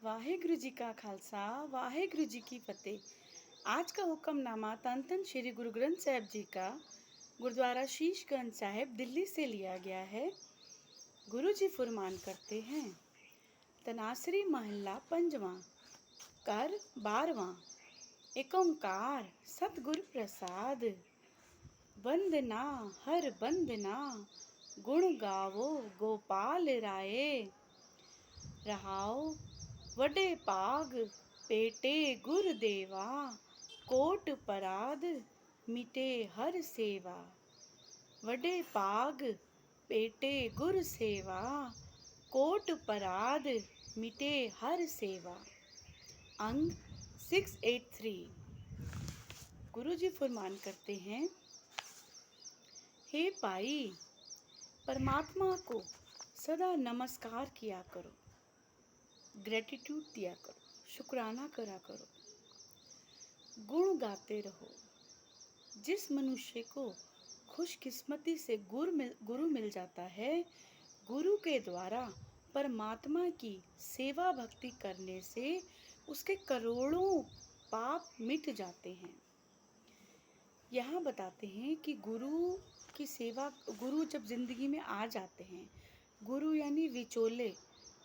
वाहेगुरु जी का खालसा वाहेगुरु जी की फतेह। आज का हुक्मनामा तन तन श्री गुरु ग्रंथ साहिब जी का गुरुद्वारा शीशगंज साहिब दिल्ली से लिया गया है। गुरु जी फरमान करते हैं, तनासरी महला पंजवा, कर 12वां। एक ओंकार सतगुर प्रसाद, वंदना हर बंदना, गुण गावो गोपाल राये। रहाओ वडे पाग पेटे गुर देवा, कोट पराद मिटे हर सेवा। वडे पाग पेटे गुर सेवा, कोट पराद मिटे हर सेवा। अंग 683। गुरु जी फरमान करते हैं, हे भाई, परमात्मा को सदा नमस्कार किया करो, ग्रेटिट्यूड दिया करो, शुक्राना करा करो, गुण गाते रहो। जिस मनुष्य को खुशकिस्मती से गुरु मिल जाता है, गुरु के द्वारा परमात्मा की सेवा भक्ति करने से उसके करोड़ों पाप मिट जाते हैं। यहाँ बताते हैं कि गुरु जब जिंदगी में आ जाते हैं, गुरु यानी विचोले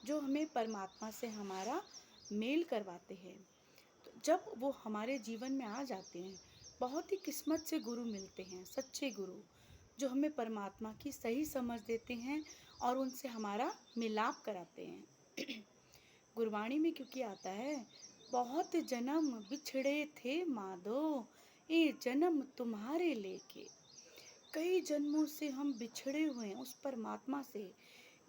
जो हमें परमात्मा से हमारा मेल करवाते हैं, तो जब वो हमारे जीवन में आ जाते हैं, बहुत ही किस्मत से गुरु मिलते हैं, सच्चे गुरु जो हमें परमात्मा की सही समझ देते हैं और उनसे हमारा मिलाप कराते हैं। गुरबाणी में क्योंकि आता है, बहुत जन्म बिछड़े थे माधो, ये जन्म तुम्हारे लेके। कई जन्मों से हम बिछड़े हुए हैं उस परमात्मा से।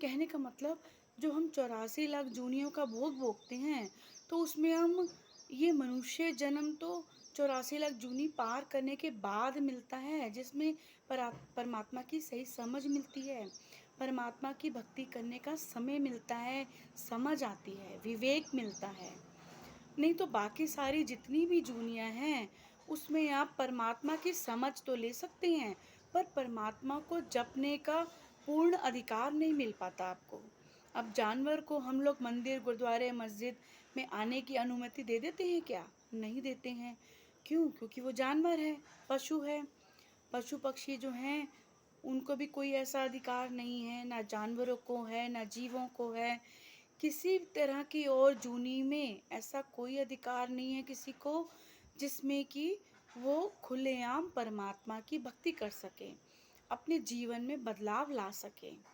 कहने का मतलब, जो हम 84 लाख जूनियों का भोग भोगते हैं, तो उसमें हम ये मनुष्य जन्म तो 84 लाख जूनी पार करने के बाद मिलता है, जिसमें परमात्मा की सही समझ मिलती है, परमात्मा की भक्ति करने का समय मिलता है, समझ आती है, विवेक मिलता है। नहीं तो बाकी सारी जितनी भी जूनियाँ हैं, उसमें आप परमात्मा की समझ तो ले सकते हैं, पर परमात्मा को जपने का पूर्ण अधिकार नहीं मिल पाता आपको। अब जानवर को हम लोग मंदिर, गुरुद्वारे, मस्जिद में आने की अनुमति दे देते हैं क्या? नहीं देते हैं। क्यों? क्योंकि वो जानवर है, पशु है। पशु पक्षी जो हैं, उनको भी कोई ऐसा अधिकार नहीं है, ना जानवरों को है, ना जीवों को है। किसी तरह की और जूनी में ऐसा कोई अधिकार नहीं है किसी को, जिसमें कि वो खुलेआम परमात्मा की भक्ति कर सके, अपने जीवन में बदलाव ला सके।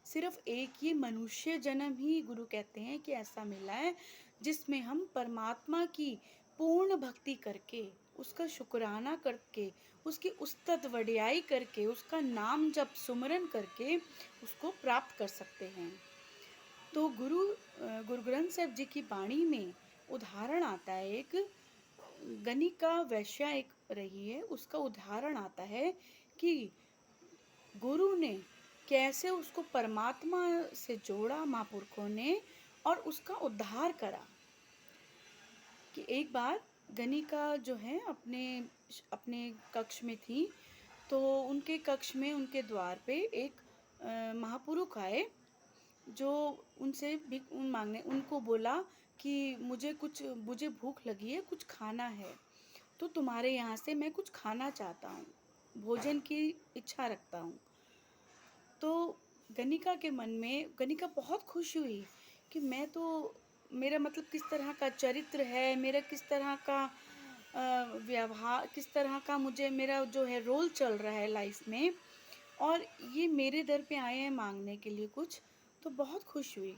सिर्फ एक ये मनुष्य जन्म ही गुरु कहते हैं कि ऐसा मिला है, जिसमें हम परमात्मा की पूर्ण भक्ति करके, उसका शुक्राना करके, उसकी उस्तत वडियाई करके, उसका नाम जप सुमरन करके उसको प्राप्त कर सकते हैं। तो गुरु ग्रंथ साहिब जी की वाणी में उदाहरण आता है, एक गणिका वैश्या एक रही है, उसका उदाहरण आता है कि गुरु ने कैसे उसको परमात्मा से जोड़ा, महापुरुषों ने, और उसका उद्धार करा। कि एक बार गणिका जो है अपने अपने कक्ष में थी, तो उनके कक्ष में उनके द्वार पे एक महापुरुष आए, जो उनसे भिख मांगने, उनको बोला कि मुझे भूख लगी है, कुछ खाना है, तो तुम्हारे यहाँ से मैं कुछ खाना चाहता हूँ, भोजन की इच्छा रखता हूँ। तो गणिका बहुत खुश हुई कि मेरा मतलब किस तरह का चरित्र है, मेरा किस तरह का व्यवहार, किस तरह का मेरा जो है रोल चल रहा है लाइफ में, और ये मेरे दर पे आए हैं मांगने के लिए कुछ, तो बहुत खुश हुई।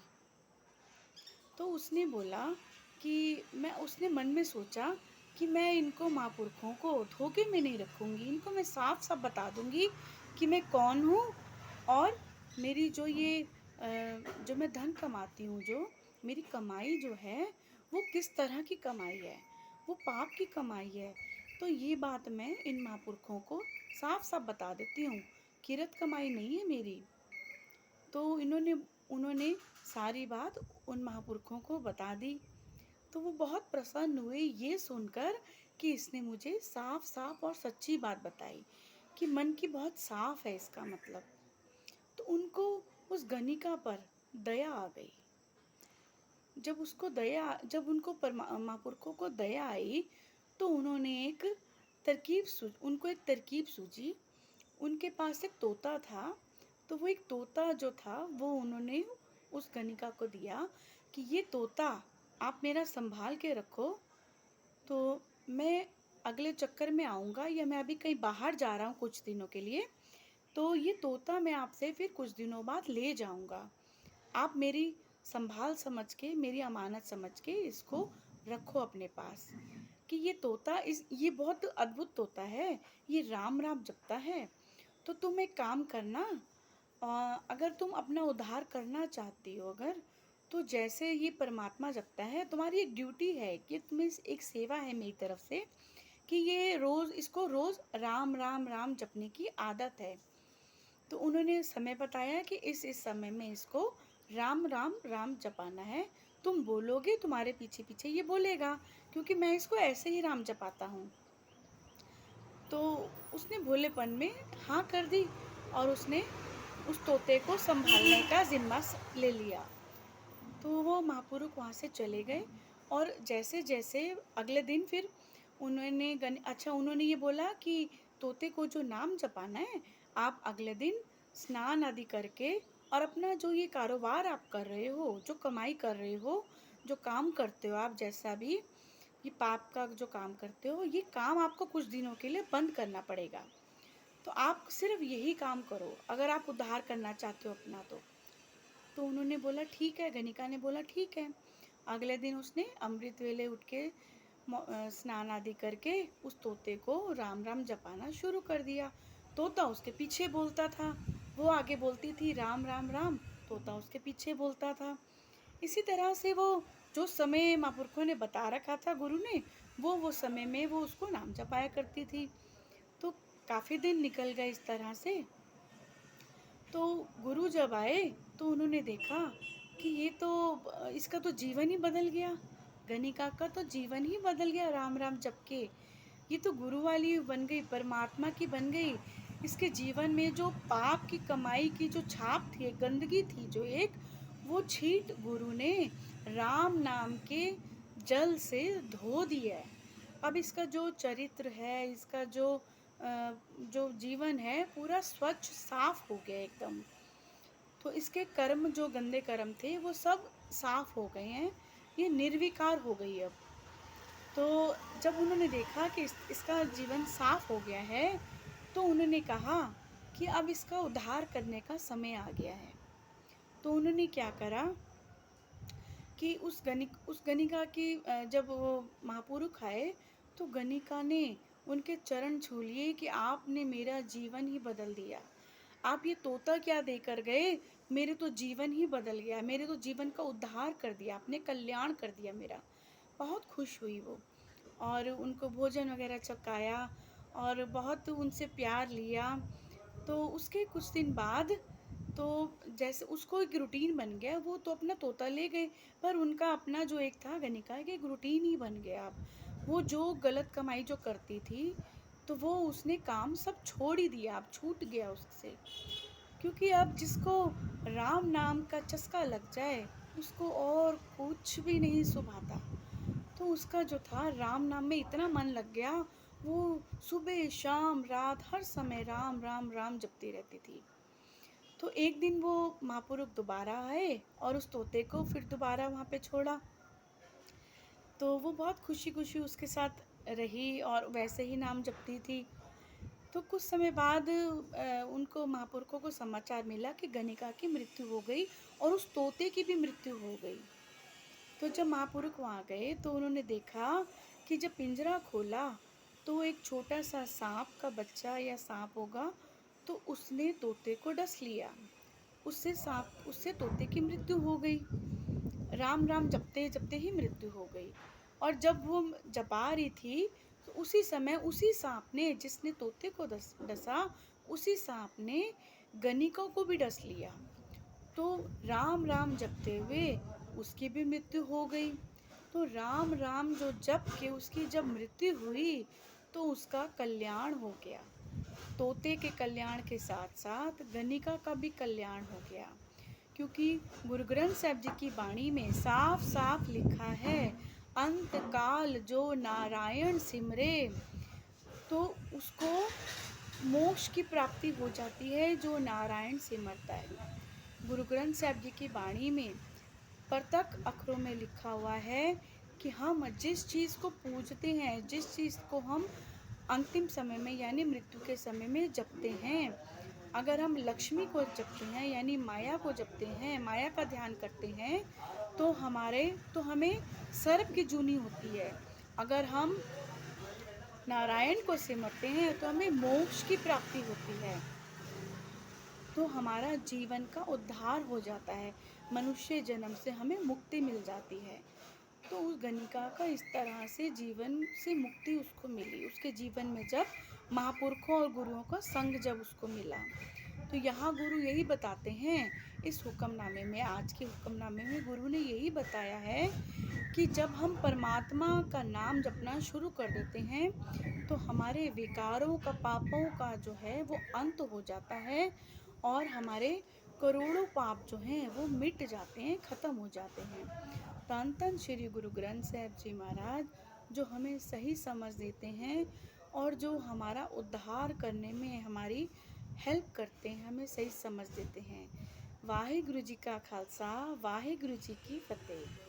तो उसने बोला कि उसने मन में सोचा कि मैं इनको, महापुरुषों को धोखे में नहीं रखूंगी, इनको मैं साफ साफ बता दूंगी कि मैं कौन हूँ, और मेरी जो मैं धन कमाती हूँ, जो मेरी कमाई जो है, वो किस तरह की कमाई है, वो पाप की कमाई है। तो ये बात मैं इन महापुरुषों को साफ साफ बता देती हूँ, किरत कमाई नहीं है मेरी। तो उन्होंने सारी बात उन महापुरुषों को बता दी। तो वो बहुत प्रसन्न हुए ये सुनकर कि इसने मुझे साफ साफ और सच्ची बात बताई, कि मन की बहुत साफ है इसका मतलब। तो उनको उस गणिका पर दया आ गई। जब उनको महापुरुषों को दया आई, तो उनको एक तरकीब सूझी। उनके पास एक तोता था, तो वो एक तोता जो था वो उन्होंने उस गणिका को दिया कि ये तोता आप मेरा संभाल के रखो, तो मैं अगले चक्कर में आऊँगा, या मैं अभी कहीं बाहर जा रहा हूँ कुछ दिनों के लिए, तो ये तोता मैं आपसे फिर कुछ दिनों बाद ले जाऊँगा। आप मेरी संभाल समझ के, मेरी अमानत समझ के इसको रखो अपने पास। कि ये बहुत अद्भुत तोता है, ये राम राम जपता है। तो तुम एक काम करना, अगर तुम अपना उद्धार करना चाहती हो, अगर तो जैसे ये परमात्मा जपता है, तुम्हारी एक ड्यूटी है कि तुम्हें एक सेवा है मेरी तरफ से कि इसको रोज राम राम राम जपने की आदत है। तो उन्होंने समय बताया कि इस समय में इसको राम राम राम जपाना है। तुम बोलोगे, तुम्हारे पीछे पीछे ये बोलेगा, क्योंकि मैं इसको ऐसे ही राम जपाता हूँ। तो उसने भोलेपन में हाँ कर दी, और उसने उस तोते को संभालने का जिम्मा ले लिया। तो वो महापुरुष वहाँ से चले गए, और जैसे जैसे अगले दिन फिर उन्होंने ये बोला कि तोते को जो नाम जपाना है, आप अगले दिन स्नान आदि करके और अपना जो ये कारोबार आप कर रहे हो, जो कमाई कर रहे हो, जो काम करते हो आप, जैसा भी ये पाप का जो काम करते हो, ये काम आपको कुछ दिनों के लिए बंद करना पड़ेगा। तो आप सिर्फ यही काम करो अगर आप उद्धार करना चाहते हो अपना। तो उन्होंने बोला ठीक है, गणिका ने बोला ठीक है। अगले दिन उसने अमृत वेले उठ के स्नान आदि करके उस तोते को राम राम जपाना शुरू कर दिया। तोता उसके पीछे बोलता था, वो आगे बोलती थी राम राम राम, तोता उसके पीछे बोलता था। इसी तरह से वो जो समय महापुरुषों ने बता रखा था गुरु ने, वो समय में वो उसको नाम जपाया करती थी। तो काफ़ी दिन निकल गए इस तरह से। तो गुरु जब आए तो उन्होंने देखा कि इसका तो जीवन ही बदल गया, गणिका का तो जीवन ही बदल गया राम राम जप के। ये तो गुरु वाली बन गई, परमात्मा की बन गई। इसके जीवन में जो पाप की कमाई की जो छाप थी, गंदगी थी जो एक, वो छीट गुरु ने राम नाम के जल से धो दिया है। अब इसका जो चरित्र है, इसका जो जीवन है, पूरा स्वच्छ साफ हो गया एकदम। तो इसके कर्म, जो गंदे कर्म थे, वो सब साफ हो गए हैं, ये निर्विकार हो गई अब। तो जब उन्होंने देखा कि इसका जीवन साफ हो गया है, तो उन्होंने कहा कि अब इसका उद्धार करने का समय आ गया है। तो उन्होंने क्या करा कि उस गणिका की जब वो महापुरुष आए, तो गणिका ने उनके चरण छू लिए कि आपने मेरा जीवन ही बदल दिया। आप ये तोता क्या देकर गए, मेरे तो जीवन ही बदल गया, मेरे तो जीवन का उद्धार कर दिया आपने, कल्याण कर दिया मेरा। बहुत खुश हुई वो, और उनको भोजन वगैरह चखाया और बहुत उनसे प्यार लिया। तो उसके कुछ दिन बाद, तो जैसे उसको एक रूटीन बन गया, वो तो अपना तोता ले गए, पर उनका अपना जो एक था गणिका के, एक रूटीन ही बन गया। अब वो जो गलत कमाई जो करती थी, तो वो उसने काम सब छोड़ ही दिया, अब छूट गया उससे। क्योंकि अब जिसको राम नाम का चस्का लग जाए, उसको और कुछ भी नहीं सुभाता। तो उसका जो था राम नाम में इतना मन लग गया, वो सुबह शाम रात हर समय राम राम राम जपती रहती थी। तो एक दिन वो महापुरुष दोबारा आए और उस तोते को फिर दोबारा वहाँ पे छोड़ा। तो वो बहुत खुशी खुशी उसके साथ रही और वैसे ही नाम जपती थी। तो कुछ समय बाद उनको महापुरुषों को समाचार मिला कि गणिका की मृत्यु हो गई और उस तोते की भी मृत्यु हो गई। तो जब महापुरुष वहाँ गए, तो उन्होंने देखा कि जब पिंजरा खोला, तो एक छोटा सा सांप का बच्चा या सांप होगा, तो उसने तोते को डस लिया। उससे तोते की मृत्यु हो गई। राम राम जपते जपते ही मृत्यु हो गई। और जब वो जपा रही थी, तो उसी समय उसी सांप ने, जिसने तोते को डसा, उसी सांप ने गणिका को भी डस लिया। तो राम राम जपते हुए उसकी भी मृत्यु हो गई। तो राम राम जो जप के उसकी जब मृत्यु हुई, तो उसका कल्याण हो गया। तोते के कल्याण के साथ साथ गणिका का भी कल्याण हो गया, क्योंकि गुरु ग्रंथ साहिब जी की बाणी में साफ साफ लिखा है, अंत काल जो नारायण सिमरे, तो उसको मोक्ष की प्राप्ति हो जाती है जो नारायण सिमरता है। गुरु ग्रंथ साहिब जी की बाणी में प्रत्यक्ष अक्षरों में लिखा हुआ है कि हम जिस चीज़ को पूजते हैं, जिस चीज़ को हम अंतिम समय में यानी मृत्यु के समय में जपते हैं, अगर हम लक्ष्मी को जपते हैं यानी माया को जपते हैं, माया का ध्यान करते हैं, तो हमें सर्प की जूनी होती है। अगर हम नारायण को सिमरते हैं तो हमें मोक्ष की प्राप्ति होती है, तो हमारा जीवन का उद्धार हो जाता है, मनुष्य जन्म से हमें मुक्ति मिल जाती है। तो उस गणिका का इस तरह से जीवन से मुक्ति उसको मिली, उसके जीवन में जब महापुरुषों और गुरुओं का संग जब उसको मिला। तो यहाँ गुरु यही बताते हैं इस हुक्मनामे में, आज के हुक्मनामे में गुरु ने यही बताया है कि जब हम परमात्मा का नाम जपना शुरू कर देते हैं तो हमारे विकारों का, पापों का जो है वो अंत हो जाता है और हमारे करोड़ों पाप जो हैं वो मिट जाते हैं, ख़त्म हो जाते हैं। धन धन श्री गुरु ग्रंथ साहिब जी महाराज जो हमें सही समझ देते हैं और जो हमारा उद्धार करने में हमारी हेल्प करते हैं, हमें सही समझ देते हैं। वाहिगुरु जी का खालसा, वाहिगुरु जी की फतेह।